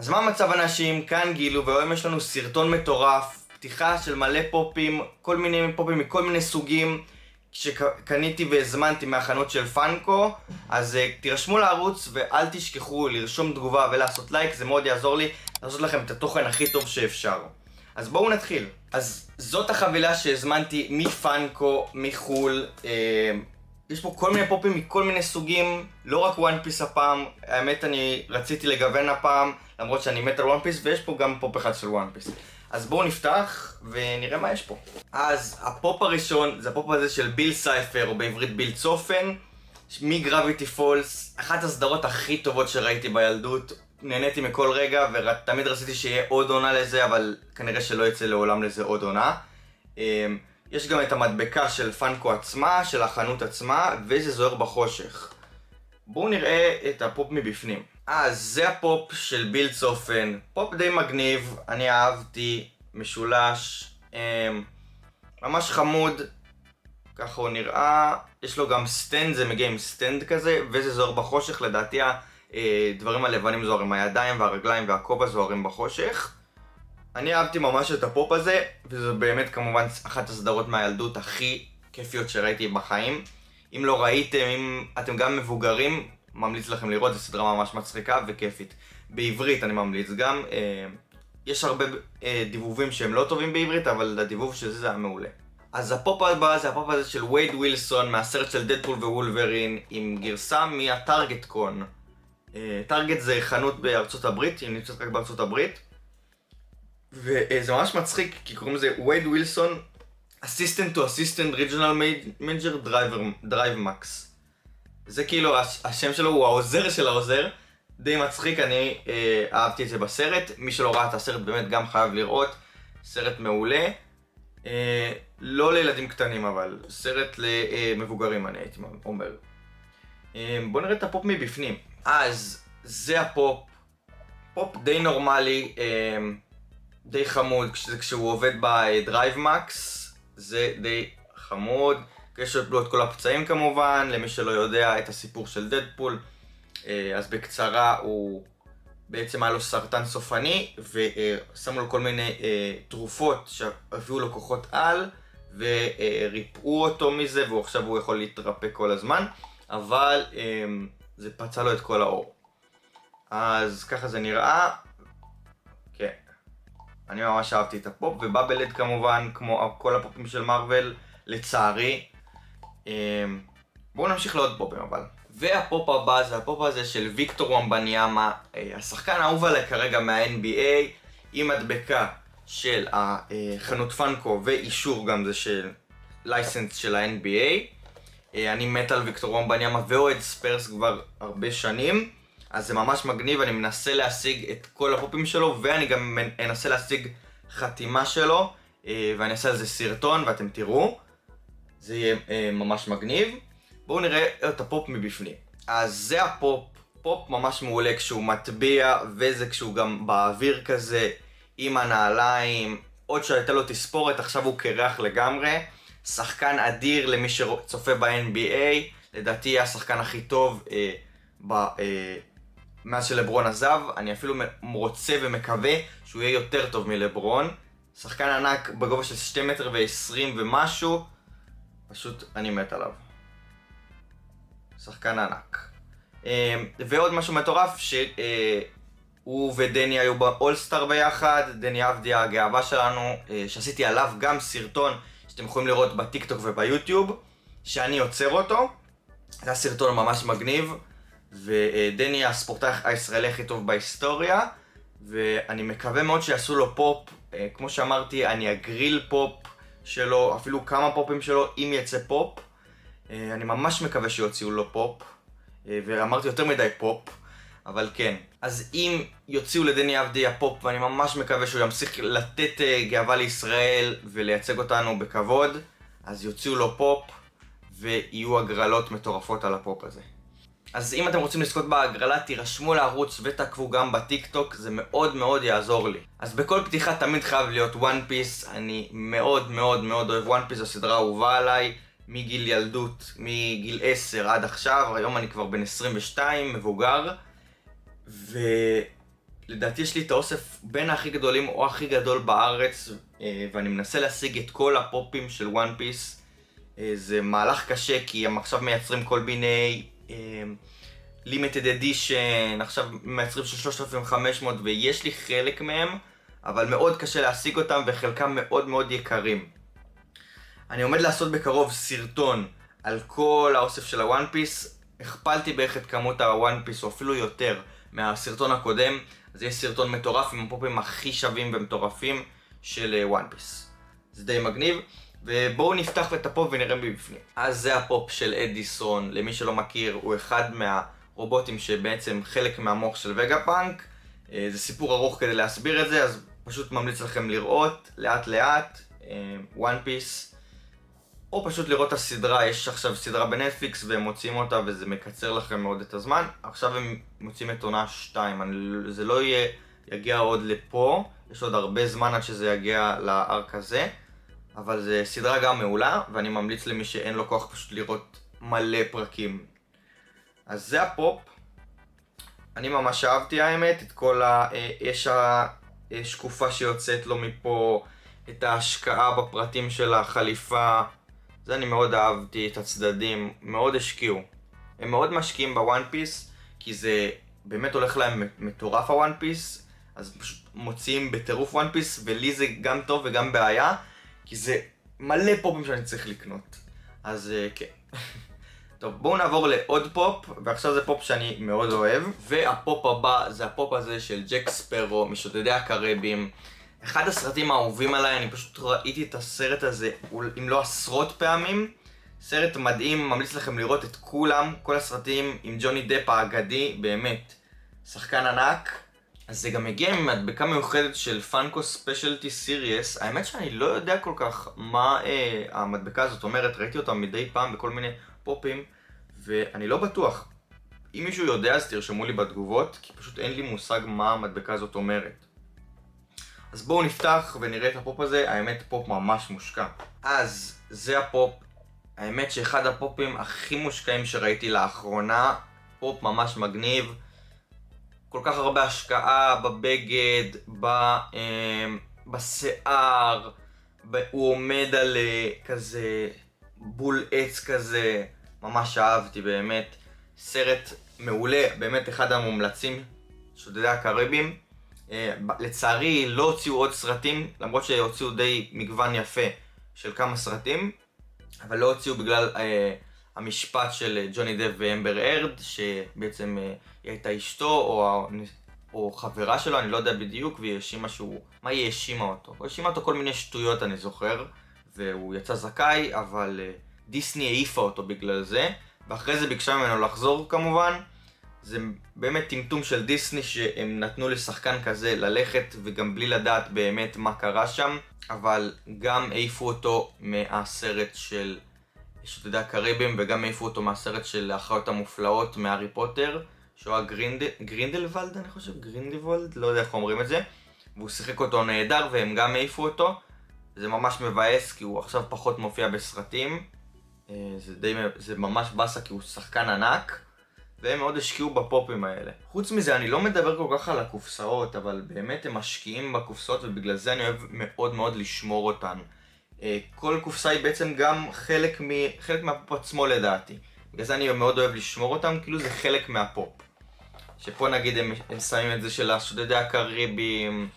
אז מה המצב אנשים? כאן גילו, והיום יש לנו סרטון מטורף, פתיחה של מלא פופים, כל מיני פופים מכל מיני סוגים שקניתי והזמנתי מהחנות של פאנקו. אז תירשמו לערוץ ואל תשכחו לרשום תגובה ולעשות לייק, זה מאוד יעזור לי לעשות לכם את התוכן הכי טוב שאפשר. אז בואו נתחיל. אז זאת החבילה שהזמנתי מפאנקו מחול. יש פה כל מיני פופים מכל מיני סוגים, לא רק וואן פיס הפעם. האמת אני רציתי לגוון הפעם, למרות שאני מת על וואן פיס, ויש פה גם פופ אחד של וואן פיס. אז בואו נפתח ונראה מה יש פה. אז הפופ הראשון זה הפופ הזה של ביל סייפר, או בעברית ביל צופן, מגרביטי פולס, אחת הסדרות הכי טובות שראיתי בילדות. נהניתי מכל רגע ותמיד רציתי שיהיה עוד עונה לזה, אבל כנראה שלא יצא לעולם לזה עוד עונה. יש גם את המדבקה של פאנקו עצמה, של החנות עצמה, וזה זוהר בחושך. בואו נראה את הפופ מבפנים. אז זה הפופ של ביל צופן, פופ די מגניב, אני אהבתי, משולש, ממש חמוד, ככה הוא נראה. יש לו גם סטנד, זה מגיע עם סטנד כזה, וזה זוהר בחושך. לדעתי הדברים הלבנים זוהרים, הידיים והרגליים והכובע זוהרים בחושך. אני אהבתי ממש את הפופ הזה, וזו באמת כמובן אחת הסדרות מהילדות הכי כיפיות שראיתי בחיים. אם לא ראיתם, אם אתם גם מבוגרים, ממליץ לכם לראות, זו סדרה ממש מצחיקה וכיפית. בעברית אני ממליץ גם, יש הרבה דיבובים שהם לא טובים בעברית, אבל הדיבוב של זה היה מעולה. אז הפופ הבא זה הפופ הזה של וייד ווילסון, מהסרט של דדפול ווולברין, עם גרסה מהטארגט קון. טארגט זה חנות בארצות הברית, היא נמצאת רק בארצות הברית. וזה ממש מצחיק, כי קוראים לזה וייד ווילסון Assistant to Assistant Regional Manager Drive Max. זה כאילו השם שלו, הוא העוזר של העוזר. די מצחיק, אני אהבתי את זה בסרט. מי שלא ראה את הסרט באמת גם חייב לראות. סרט מעולה, לא לילדים קטנים, אבל סרט למבוגרים אני הייתי אומר. בואו נראה את הפופ מבפנים. אז זה הפופ, פופ די נורמלי, די חמוד. כשהוא עובד בדרייב מקס זה די חמוד. יש לו את כל הפצעים כמובן, למי שלא יודע את הסיפור של דדפול. אז בקצרה, הוא בעצם היה לו סרטן סופני, ושמו לו כל מיני תרופות שהביאו לו כוחות על, וריפאו אותו מזה, ועכשיו הוא יכול להתרפא כל הזמן, אבל זה פצע לו את כל האור. אז ככה זה נראה. כן, אני ממש אהבתי את הפופ, ובאבלד כמובן, כמו כל הפופים של מארוול, לצערי. בואו נמשיך לעוד פופים אבל. והפופ הבא זה הפופ הזה של ויקטור ומבניאמה, השחקן האהוב עליי כרגע מה-NBA, עם מדבקה של החנות פאנקו ואישור גם זה של לייסנס של ה-NBA. אני מת על ויקטור ומבניאמה ואוהד ספרס כבר הרבה שנים, אז זה ממש מגניב. אני מנסה להשיג את כל הפופים שלו, ואני גם אנסה להשיג חתימה שלו, ואני אעשה על זה סרטון ואתם תראו, זה יהיה ממש מגניב. בואו נראה את הפופ מבפנים. אז זה הפופ, פופ ממש מעולה כשהוא מטביע, וזה כשהוא גם באוויר כזה, עם הנעליים. עוד שהייתה לו תספורת, עכשיו הוא קרח לגמרי. שחקן אדיר למי שצופה ב-NBA, לדעתי השחקן הכי טוב מאז שלברון עזב. אני אפילו רוצה ומקווה שהוא יהיה יותר טוב מלברון. שחקן ענק בגובה של 2 מטר ו-20 ומשהו, פשוט אני מת עליו. שחקן ענק. ועוד משהו מטורף, שהוא ודני היו באולסטאר ביחד. דני עבדי הגאווה שלנו, שעשיתי עליו גם סרטון שאתם יכולים לראות בטיקטוק וביוטיוב, שאני יוצר אותו. זה הסרטון ממש מגניב, ודני הספורטאי הישראלי הכי טוב בהיסטוריה, ואני מקווה מאוד שיעשו לו פופ. כמו שאמרתי, אני אגריל פופ שלו, אפילו כמה פופים שלו, אם יצא פופ. אני ממש מקווה שיוציאו לו פופ, ואמרתי יותר מדי פופ, אבל כן. אז אם יוציאו לדני עבדי הפופ, ואני ממש מקווה שהוא ימשיך לתת גאווה לישראל ולייצג אותנו בכבוד, אז יוציאו לו פופ ויהיו הגרלות מטורפות על הפופ הזה. אז אם אתם רוצים לזכות בהגרלה, תירשמו לערוץ ותעקבו גם בטיקטוק, זה מאוד מאוד יעזור לי. אז בכל פתיחה תמיד חייב להיות וואן פיס. אני מאוד מאוד מאוד אוהב וואן פיס, הסדרה אהובה עליי מגיל ילדות, מגיל 10 עד עכשיו. היום אני כבר בן 22, מבוגר, לדעתי יש לי את האוסף בין הכי גדולים או הכי גדול בארץ, ואני מנסה להשיג את כל הפופים של וואן פיס. זה מהלך קשה כי הם עכשיו מייצרים כל מיני לימיטד אדישן, עכשיו מייצרים של 3,500 ויש לי חלק מהם, אבל מאוד קשה להשיג אותם וחלקם מאוד מאוד יקרים. אני עומד לעשות בקרוב סרטון על כל האוסף של הוואן פיס. הכפלתי בערך את כמות הוואן פיס או אפילו יותר מהסרטון הקודם, אז יש סרטון מטורף עם הפופים הכי שווים ומטורפים של וואן פיס. זה די מגניב, ובואו נפתח את הפופ ונראה מבפנים. אז זה הפופ של אדיסון, למי שלא מכיר, הוא אחד מהרובוטים שבעצם חלק מהמוח של וגאפאנק. זה סיפור ארוך כדי להסביר את זה, אז פשוט ממליץ לכם לראות לאט לאט וואן פיס, או פשוט לראות את הסדרה. יש עכשיו סדרה בנטפליקס והם מוצאים אותה וזה מקצר לכם מאוד את הזמן. עכשיו הם מוצאים את עונה 2, זה לא יגיע עוד לפה, יש עוד הרבה זמן עד שזה יגיע לארק הזה, אבל זה סדרה גם מעולה ואני ממליץ למי שאין לו כוח פשוט לראות מלא פרקים. אז זה הפופ. אני ממש אהבתי האמת, את כל יש השקופה שיוצאת לו מפה, את ההשקעה בפרטים של החליפה, זה אני מאוד אהבתי, את הצדדים, מאוד השקיעו. הם מאוד משקיעים בוואן פיס, כי זה באמת הולך להם מטורף הוואן פיס, אז פשוט מוציאים בטירוף וואן פיס, ולי זה גם טוב וגם בעיה, כי זה מלא פופים שאני צריך לקנות. אז כן. טוב, בואו נעבור לעוד פופ, ועכשיו זה פופ שאני מאוד אוהב, והפופ הבא זה הפופ הזה של ג'ק ספרו משודדי הקריבים. אחד הסרטים האהובים עליי, אני פשוט ראיתי את הסרט הזה, אם לא עשרות פעמים. סרט מדהים, ממליץ לכם לראות את כולם, כל הסרטים עם ג'וני דפ האגדי, באמת, שחקן ענק. אז זה גם מגיע עם מדבקה מיוחדת של פאנקו ספיישלטי סיריוס. האמת שאני לא יודע כל כך מה המדבקה הזאת אומרת, ראיתי אותה מדי פעם בכל מיני פופים, ואני לא בטוח. אם מישהו יודע אז תרשמו לי בתגובות, כי פשוט אין לי מושג מה המדבקה הזאת אומרת. אז בואו נפתח ונראה את הפופ הזה, האמת פופ ממש מושקע. אז זה הפופ, האמת שאחד הפופים הכי מושקעים שראיתי לאחרונה, פופ ממש מגניב, כל כך הרבה השקעה בבגד, בשיער, הוא עומד על כזה בול עץ כזה, ממש אהבתי באמת. סרט מעולה, באמת אחד המומלצים, שודדי הקריבים. לצערי לא הוציאו עוד סרטים, למרות שהוציאו די מגוון יפה של כמה סרטים, אבל לא הוציאו בגלל המשפט של ג'וני דפ ואמבר ארד, שבעצם היא הייתה אשתו או חברה שלו, אני לא יודע בדיוק, והיא האשימה מה היא האשימה אותו? היא האשימה אותו כל מיני שטויות אני זוכר, והוא יצא זכאי, אבל דיסני העיפה אותו בגלל זה, ואחרי זה ביקשה ממנו לחזור כמובן. זה באמת טמטום של דיסני שהם נתנו לשחקן כזה ללכת וגם בלי לדעת באמת מה קרה שם, אבל גם העיפו אותו מהסרט של שודדי הקריבים וגם העיפו אותו מהסרט של האחיות המופלאות מהארי פוטר, שהוא היה גרינדלוולד, אני חושב, גרינדלוולד, לא יודע איך אומרים את זה, והוא שיחק אותו נהדר והם גם העיפו אותו. זה ממש מבאס כי הוא עכשיו פחות מופיע בסרטים, זה ממש בסה כי הוא שחקן ענק, והם מאוד השקיעו בפופים האלה. חוץ מזה, אני לא מדבר כל כך על הקופסאות, אבל באמת הם משקיעים בקופסאות ובגלל זה אני אוהב מאוד מאוד לשמור אותן. כל קופסה היא בעצם גם חלק מהפופ עצמו לדעתי. בגלל זה אני מאוד אוהב לשמור אותם, כאילו זה חלק מהפופ. שפה נגיד הם שמים את זה של השודדי הקריבים,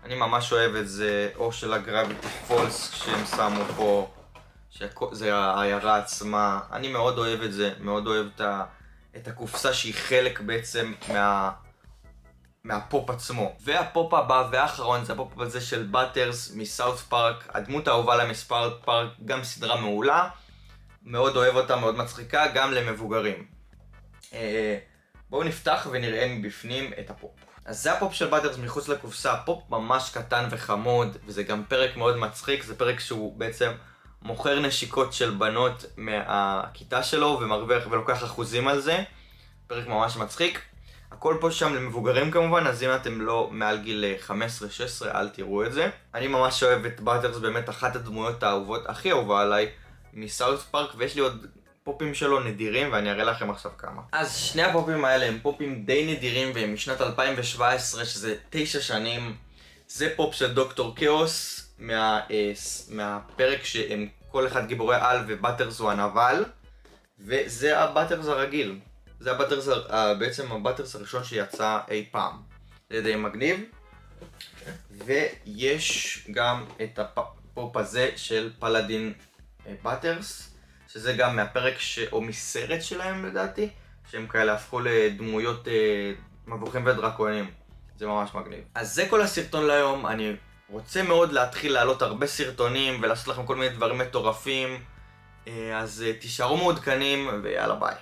אני ממש אוהב את זה, או של הגרביטי פולס שהם שמו פה, שזה העיירה עצמה. אני מאוד אוהב את זה, מאוד אוהב את הקופסה שהיא חלק בעצם מהפופ עצמו. והפופ הבא והאחרון זה הפופ הזה של באטרס מסאות' פארק, הדמות האהובה לה מסאות' פארק, גם סדרה מעולה, מאוד אוהב אותה, מאוד מצחיקה, גם למבוגרים. בואו נפתח ונראה מבפנים את הפופ. אז זה הפופ של באטרס מחוץ לקופסה, פופ ממש קטן וחמוד, וזה גם פרק מאוד מצחיק, זה פרק שהוא בעצם מוכר נשיקות של בנות מהכיתה שלו ומרוויח ולוקח אחוזים על זה. פרק ממש מצחיק. הכל פה שם למבוגרים כמובן, אז אם אתם לא מעל גיל 15-16 אל תראו את זה. אני ממש אוהב את באטרס, באמת אחת הדמויות האהובות, הכי אהובה עליי מסאות' פארק, ויש לי עוד הפופים שלו נדירים, ואני אראה לכם עכשיו כמה. אז שני הפופים האלה הם פופים די נדירים, והם משנת 2017, שזה 9 שנים. זה פופ של דוקטור כאוס, מהפרק שהם כל אחד גיבורי על ובאטרס הוא הנבל. וזה הבאטרס הרגיל. זה בעצם הבאטרס הראשון שיצא אי פעם. זה די מגניב. ויש גם את הפופ הזה של פלאדין באטרס, שזה גם מהפרק או מסרט שלהם לדעתי, שהם כאלה הפכו לדמויות מבוכים ודרקונים. זה ממש מגניב. אז זה כל הסרטון להיום. אני רוצה מאוד להתחיל לעלות הרבה סרטונים ולעשות לכם כל מיני דברים מטורפים, אז תישארו מעודכנים ויאללה ביי.